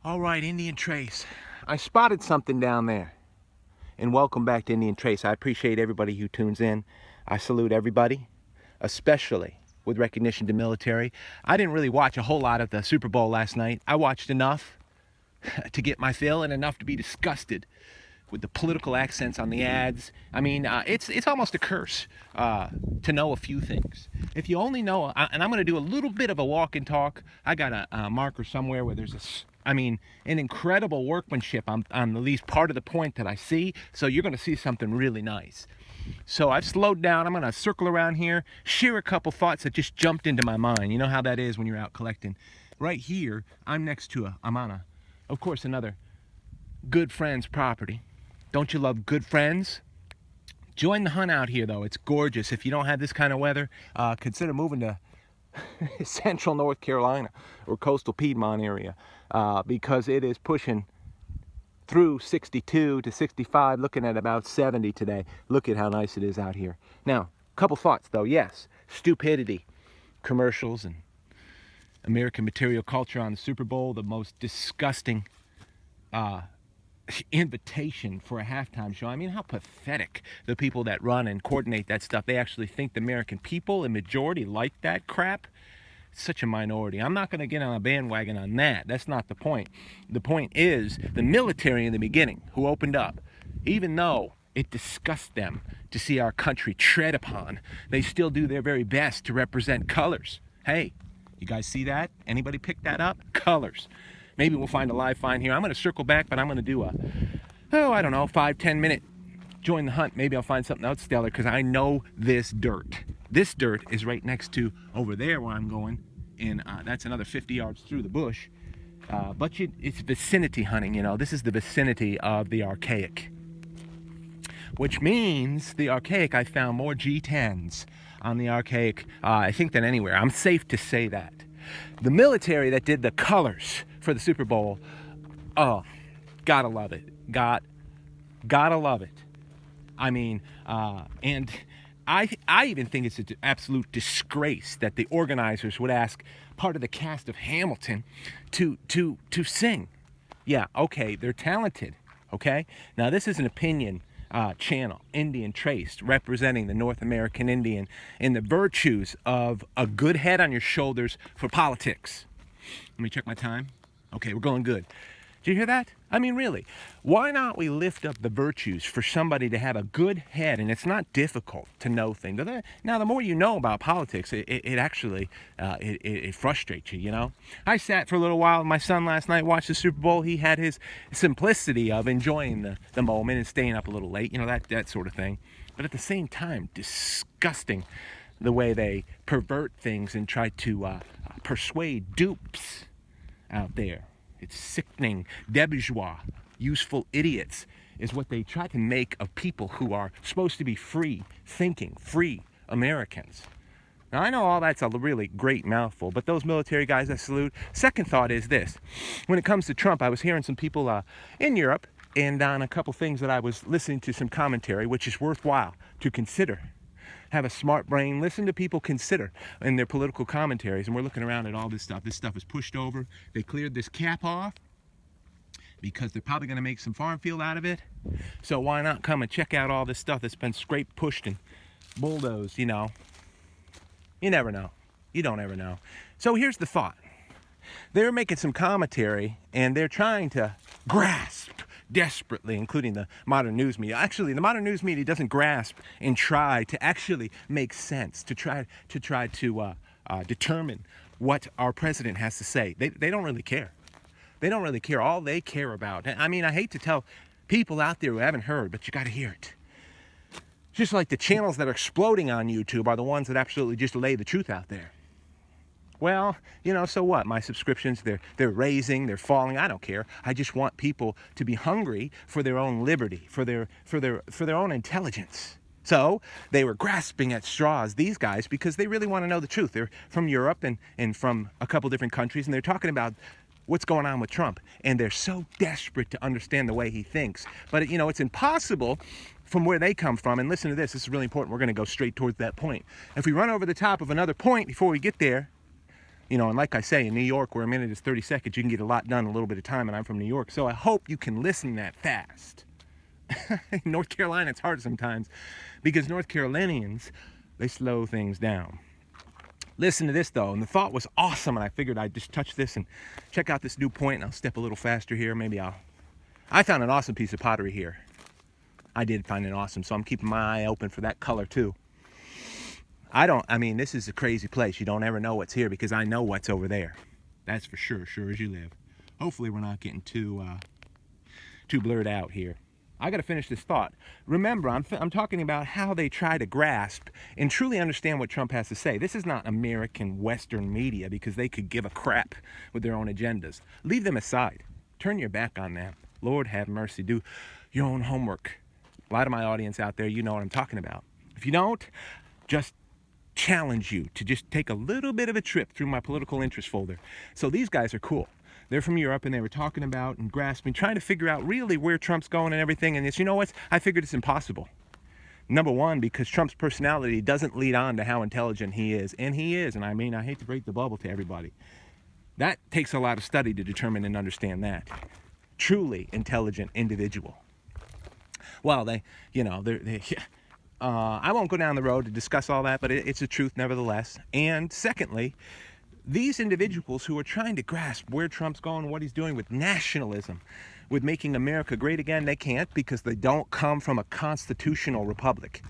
All right, Indian Trace. I spotted something down there. And welcome back to Indian Trace. I appreciate everybody who tunes in. I salute everybody, especially with recognition to military. I didn't really watch a whole lot of the Super Bowl last night. I watched enough to get my fill and enough to be disgusted with the political accents on the ads. I mean, it's almost a curse to know a few things. If you only know, and I'm going to do a little bit of a walk and talk. I got a marker somewhere where there's an incredible workmanship on at least part of the point that I see. So you're going to see something really nice. So I've slowed down. I'm going to circle around here, share a couple thoughts that just jumped into my mind. You know how that is when you're out collecting. Right here, I'm on a, of course, another good friend's property. Don't you love good friends? Join the hunt out here, though. It's gorgeous. If you don't have this kind of weather, consider moving to central North Carolina or coastal Piedmont area because it is pushing through 62 to 65, looking at about 70 today. Look at how nice it is out here. Now, a couple thoughts, though. Yes, stupidity, commercials, and American material culture on the Super Bowl, the most disgusting invitation for a halftime show. I mean, how pathetic the people that run and coordinate that stuff. They actually think the American people, the majority, like that crap. It's such a minority. I'm not going to get on a bandwagon on that. That's not the point. The point is the military in the beginning who opened up, even though it disgusts them to see our country tread upon, they still do their very best to represent colors. Hey, you guys see that? Anybody pick that up? Colors. Maybe we'll find a live find here. I'm going to circle back, but I'm going to do I don't know, 5-10 minute join the hunt. Maybe I'll find something else stellar because I know this dirt. This dirt is right next to over there where I'm going, and that's another 50 yards through the bush. But it's vicinity hunting, you know. This is the vicinity of the archaic, which means the archaic, I found more G10s on the archaic, I think, than anywhere. I'm safe to say that. The military that did the colors for the Super Bowl, oh, gotta love it. Gotta love it. I mean, and I even think it's an absolute disgrace that the organizers would ask part of the cast of Hamilton to sing. Yeah, okay, they're talented, okay? Now, this is an opinion channel, Indian Traced, representing the North American Indian and the virtues of a good head on your shoulders for politics. Let me check my time. Okay, we're going good. Did you hear that? I mean, really, why not we lift up the virtues for somebody to have a good head? And it's not difficult to know things. Now, the more you know about politics, it actually it frustrates you, you know? I sat for a little while with my son last night, watched the Super Bowl. He had his simplicity of enjoying the moment and staying up a little late, you know, that sort of thing. But at the same time, disgusting the way they pervert things and try to persuade dupes out there. It's sickening. Debourgeois, useful idiots is what they try to make of people who are supposed to be free thinking, free Americans. Now, I know all that's a really great mouthful, but those military guys I salute. Second thought is this. When it comes to Trump, I was hearing some people in Europe and on a couple things that I was listening to some commentary, which is worthwhile to consider. Have a smart brain, listen to people consider in their political commentaries. And we're looking around at all this stuff. This stuff is pushed over. They cleared this cap off because they're probably going to make some farm field out of it. So why not come and check out all this stuff that's been scraped, pushed, and bulldozed, you know. You never know. You don't ever know. So here's the thought. They're making some commentary, and they're trying to grasp desperately, including the modern news media. Actually, the modern news media doesn't grasp and try to actually make sense, to try to determine what our president has to say. They don't really care. They don't really care. All they care about, I mean, I hate to tell people out there who haven't heard, but you got to hear it. Just like the channels that are exploding on YouTube are the ones that absolutely just lay the truth out there. Well, you know, so what? My subscriptions, they're raising, they're falling. I don't care. I just want people to be hungry for their own liberty, for their own intelligence. So they were grasping at straws, these guys, because they really want to know the truth. They're from Europe and from a couple different countries, and they're talking about what's going on with Trump. And they're so desperate to understand the way he thinks. But, you know, it's impossible from where they come from. And listen to this. This is really important. We're going to go straight towards that point. If we run over the top of another point before we get there, You know, and like I say, in New York, where a minute is 30 seconds, you can get a lot done in a little bit of time, and I'm from New York, so I hope you can listen that fast. In North Carolina, it's hard sometimes, because North Carolinians, they slow things down. Listen to this, though, and the thought was awesome, and I figured I'd just touch this and check out this new point, and I'll step a little faster here. I found an awesome piece of pottery here. I did find it awesome, so I'm keeping my eye open for that color, too. This is a crazy place. You don't ever know what's here, because I know what's over there. That's for sure, sure as you live. Hopefully we're not getting too blurred out here. I got to finish this thought. Remember, I'm talking about how they try to grasp and truly understand what Trump has to say. This is not American Western media, because they could give a crap with their own agendas. Leave them aside. Turn your back on them. Lord have mercy. Do your own homework. A lot of my audience out there, you know what I'm talking about. If you don't, just challenge you to just take a little bit of a trip through my political interest folder. So these guys are cool. They're from Europe, and they were talking about and grasping, trying to figure out really where Trump's going and everything. And it's, you know what? I figured it's impossible. Number one, because Trump's personality doesn't lead on to how intelligent he is. And he is. And I hate to break the bubble to everybody. That takes a lot of study to determine and understand that. Truly intelligent individual. Well, I won't go down the road to discuss all that, but it's the truth nevertheless. And secondly, these individuals who are trying to grasp where Trump's going and what he's doing with nationalism, with making America great again, they can't, because they don't come from a constitutional republic.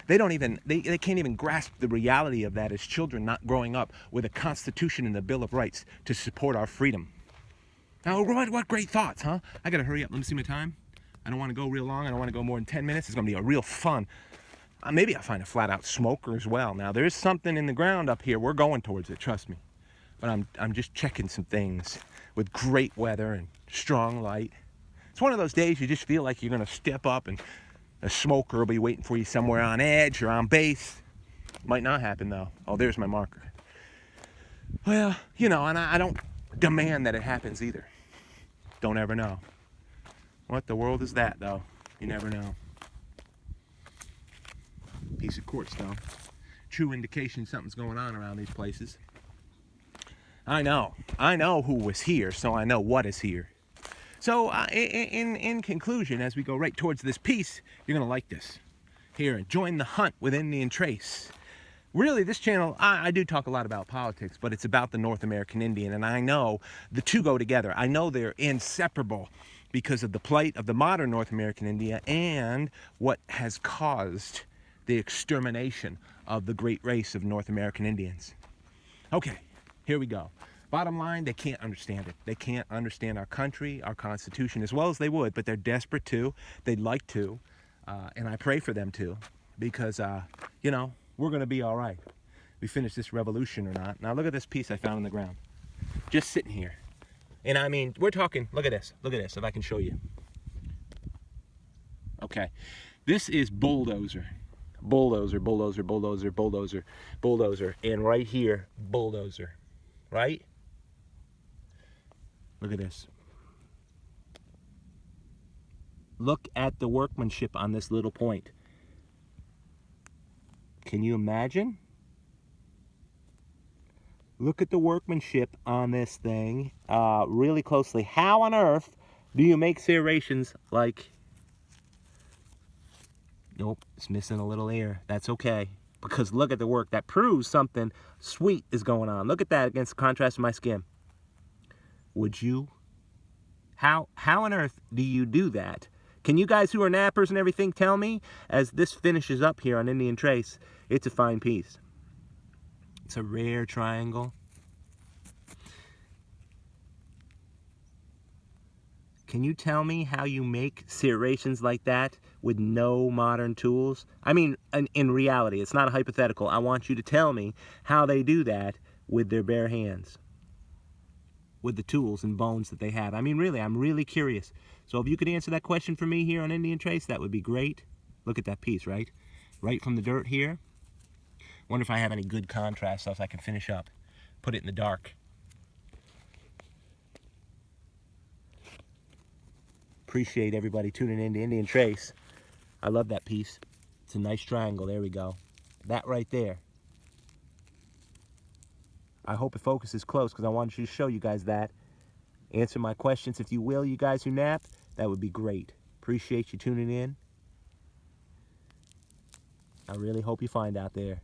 They can't even grasp the reality of that as children, not growing up with a Constitution and the Bill of Rights to support our freedom. Now, what great thoughts, huh? I gotta hurry up. Let me see my time. I don't want to go real long. I don't want to go more than 10 minutes. It's gonna be a real fun. Maybe I'll find a flat-out smoker as well. Now, there's something in the ground up here. We're going towards it, trust me. But I'm just checking some things with great weather and strong light. It's one of those days you just feel like you're going to step up and a smoker will be waiting for you somewhere on edge or on base. Might not happen, though. Oh, there's my marker. Well, and I don't demand that it happens either. Don't ever know. What the world is that, though? You never know. Piece of quartz, though. True indication something's going on around these places. I know who was here, so I know what is here. So in conclusion, as we go right towards this piece, you're going to like this. Here, join the hunt with Indian Trace. Really, this channel, I do talk a lot about politics, but it's about the North American Indian, and I know the two go together. I know they're inseparable because of the plight of the modern North American Indian and what has caused the extermination of the great race of North American Indians. Okay. Here we go. Bottom line, they can't understand it. They can't understand our country, our Constitution, as well as they would, but they're desperate to. They'd like to, and I pray for them to, because, we're going to be all right. We finish this revolution or not. Now, look at this piece I found on the ground. Just sitting here. And we're talking, look at this, if I can show you. Okay. This is bulldozer. Bulldozer, bulldozer, bulldozer, bulldozer, bulldozer, and right here, bulldozer. Right? Look at this. Look at the workmanship on this little point. Can you imagine? Look at the workmanship on this thing really closely. How on earth do you make serrations like... Nope, it's missing a little air. That's okay. Because look at the work. That proves something sweet is going on. Look at that against the contrast of my skin. Would you? How on earth do you do that? Can you guys who are nappers and everything tell me, as this finishes up here on Indian Trace, it's a fine piece. It's a rare triangle. Can you tell me how you make serrations like that with no modern tools? In reality, it's not a hypothetical. I want you to tell me how they do that with their bare hands, with the tools and bones that they have. Really, I'm really curious. So if you could answer that question for me here on Indian Trace, that would be great. Look at that piece, right? Right from the dirt here. Wonder if I have any good contrast stuff I can finish up. Put it in the dark. Appreciate everybody tuning in to Indian Trace. I love that piece. It's a nice triangle. There we go. That right there. I hope it focuses close because I wanted to show you guys that. Answer my questions if you will, you guys who nap. That would be great. Appreciate you tuning in. I really hope you find out there.